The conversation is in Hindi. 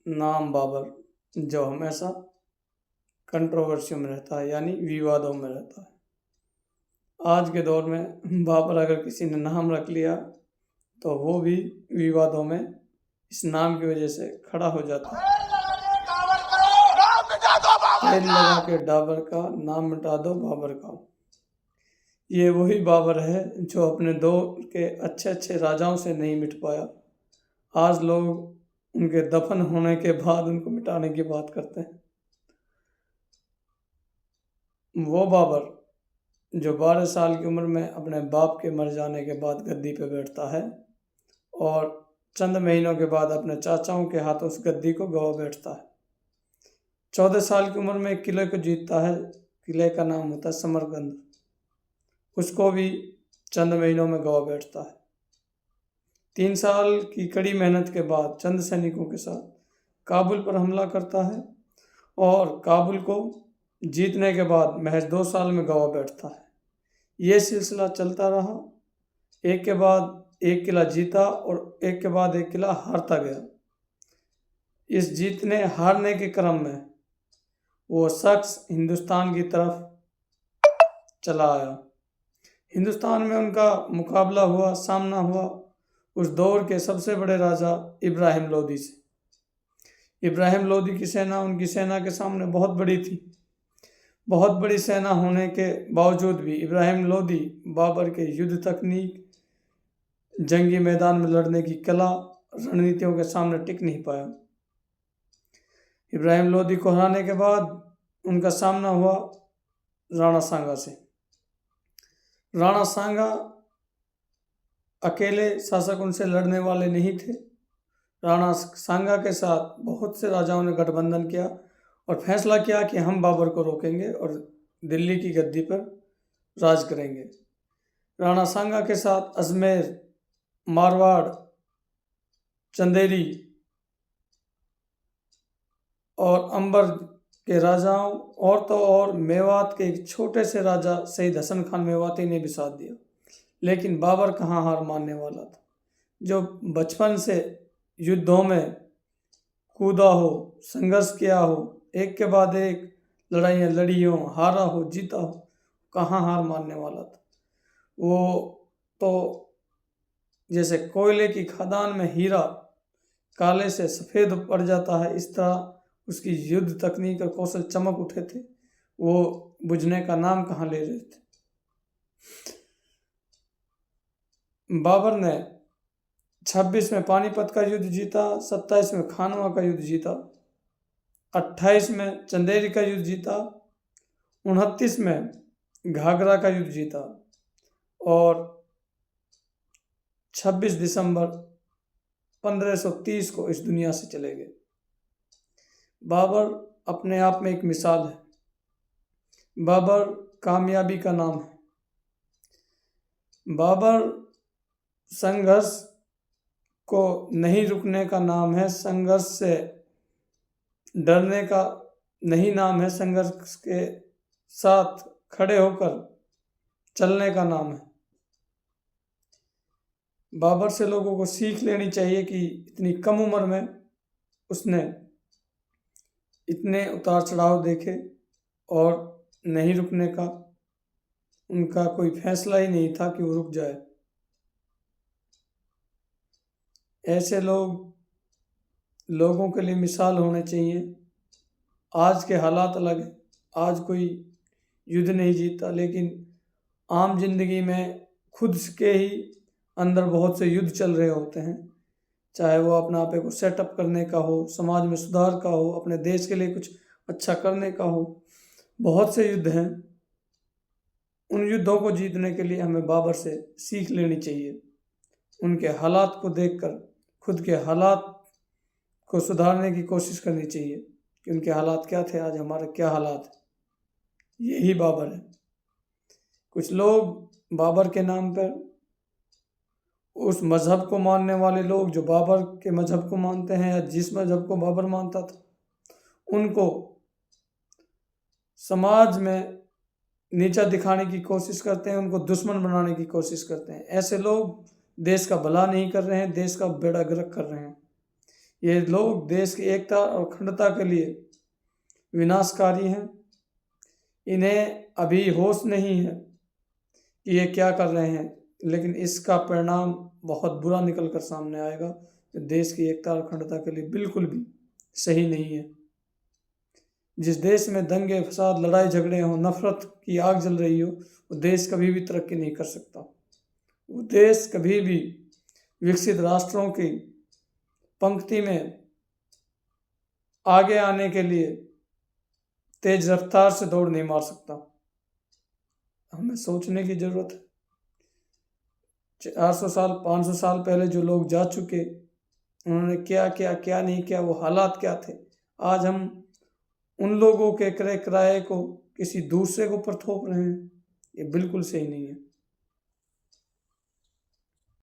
नाम बाबर, जो हमेशा कंट्रोवर्सियों में रहता है, यानी विवादों में रहता है। आज के दौर में बाबर अगर किसी ने नाम रख लिया तो वो भी विवादों में इस नाम की वजह से खड़ा हो जाता है। तेल लगा के डाबर का, नाम मिटा दो बाबर का। ये वही बाबर है जो अपने दौर के अच्छे अच्छे राजाओं से नहीं मिट पाया। आज लोग उनके दफन होने के बाद उनको मिटाने की बात करते हैं। वो बाबर जो 12 साल की उम्र में अपने बाप के मर जाने के बाद गद्दी पे बैठता है और चंद महीनों के बाद अपने चाचाओं के हाथों उस गद्दी को गवा बैठता है। 14 साल की उम्र में एक किले को जीतता है। किले का नाम होता है समरकंद। उसको भी चंद महीनों में गवा बैठता है। 3 साल की कड़ी मेहनत के बाद चंद सैनिकों के साथ काबुल पर हमला करता है और काबुल को जीतने के बाद महज 2 साल में गवा बैठता है। ये सिलसिला चलता रहा। एक के बाद एक किला जीता और एक के बाद एक किला हारता गया। इस जीतने हारने के क्रम में वो शख्स हिंदुस्तान की तरफ चला आया। हिंदुस्तान में उनका मुकाबला हुआ, सामना हुआ उस दौर के सबसे बड़े राजा इब्राहिम लोदी से। इब्राहिम लोदी की सेना उनकी सेना के सामने बहुत बड़ी थी। बहुत बड़ी सेना होने के बावजूद भी इब्राहिम लोदी बाबर के युद्ध तकनीक, जंगी मैदान में लड़ने की कला, रणनीतियों के सामने टिक नहीं पाया। इब्राहिम लोदी को हराने के बाद उनका सामना हुआ राणा सांगा से। राणा सांगा अकेले शासक उनसे लड़ने वाले नहीं थे। राणा सांगा के साथ बहुत से राजाओं ने गठबंधन किया और फैसला किया कि हम बाबर को रोकेंगे और दिल्ली की गद्दी पर राज करेंगे। राणा सांगा के साथ अजमेर, मारवाड़, चंदेरी और अंबर के राजाओं और तो और मेवात के एक छोटे से राजा शहीद हसन खान मेवाती ने भी साथ दिया। लेकिन बाबर कहाँ हार मानने वाला था, जो बचपन से युद्धों में कूदा हो, संघर्ष किया हो, एक के बाद एक लड़ाइयाँ लड़ी हो, हारा हो, जीता हो, कहाँ हार मानने वाला था। वो तो जैसे कोयले की खदान में हीरा काले से सफ़ेद पड़ जाता है, इस तरह उसकी युद्ध तकनीक और कौशल चमक उठे थे। वो बुझने का नाम कहाँ ले रहे थे। बाबर ने 26 में पानीपत का युद्ध जीता, 27 में खानवा का युद्ध जीता, 28 में चंदेरी का युद्ध जीता, 29 में घाघरा का युद्ध जीता और 26 दिसंबर 1530 को इस दुनिया से चले गए। बाबर अपने आप में एक मिसाल है। बाबर कामयाबी का नाम है। बाबर संघर्ष को नहीं रुकने का नाम है, संघर्ष से डरने का नहीं नाम है, संघर्ष के साथ खड़े होकर चलने का नाम है। बाबर से लोगों को सीख लेनी चाहिए कि इतनी कम उम्र में उसने इतने उतार चढ़ाव देखे और नहीं रुकने का उनका कोई फैसला ही नहीं था कि वो रुक जाए। ऐसे लोगों के लिए मिसाल होने चाहिए। आज के हालात अलग हैं। आज कोई युद्ध नहीं जीता, लेकिन आम जिंदगी में खुद के ही अंदर बहुत से युद्ध चल रहे होते हैं। चाहे वो अपना आप को सेटअप करने का हो, समाज में सुधार का हो, अपने देश के लिए कुछ अच्छा करने का हो, बहुत से युद्ध हैं। उन युद्धों को जीतने के लिए हमें बाबर से सीख लेनी चाहिए। उनके हालात को देखकर खुद के हालात को सुधारने की कोशिश करनी चाहिए कि उनके हालात क्या थे, आज हमारे क्या हालात हैं। यही बाबर है। कुछ लोग बाबर के नाम पर, उस मज़हब को मानने वाले लोग जो बाबर के मज़हब को मानते हैं या जिस मज़हब को बाबर मानता था, उनको समाज में नीचा दिखाने की कोशिश करते हैं, उनको दुश्मन बनाने की कोशिश करते हैं। ऐसे लोग देश का भला नहीं कर रहे हैं, देश का बेड़ा गर्क कर रहे हैं। ये लोग देश की एकता और अखंडता के लिए विनाशकारी हैं। इन्हें अभी होश नहीं है कि ये क्या कर रहे हैं, लेकिन इसका परिणाम बहुत बुरा निकल कर सामने आएगा, जो देश की एकता और अखंडता के लिए बिल्कुल भी सही नहीं है। जिस देश में दंगे फसाद लड़ाई झगड़े हों, नफरत की आग जल रही हो, वो देश कभी भी तरक्की नहीं कर सकता। वो देश कभी भी विकसित राष्ट्रों की पंक्ति में आगे आने के लिए तेज रफ्तार से दौड़ नहीं मार सकता। हमें सोचने की जरूरत है। 400 साल 500 साल पहले जो लोग जा चुके, उन्होंने क्या किया क्या नहीं किया, वो हालात क्या थे। आज हम उन लोगों के क्रय किराए को किसी दूसरे के ऊपर थोप रहे हैं, ये बिल्कुल सही नहीं है।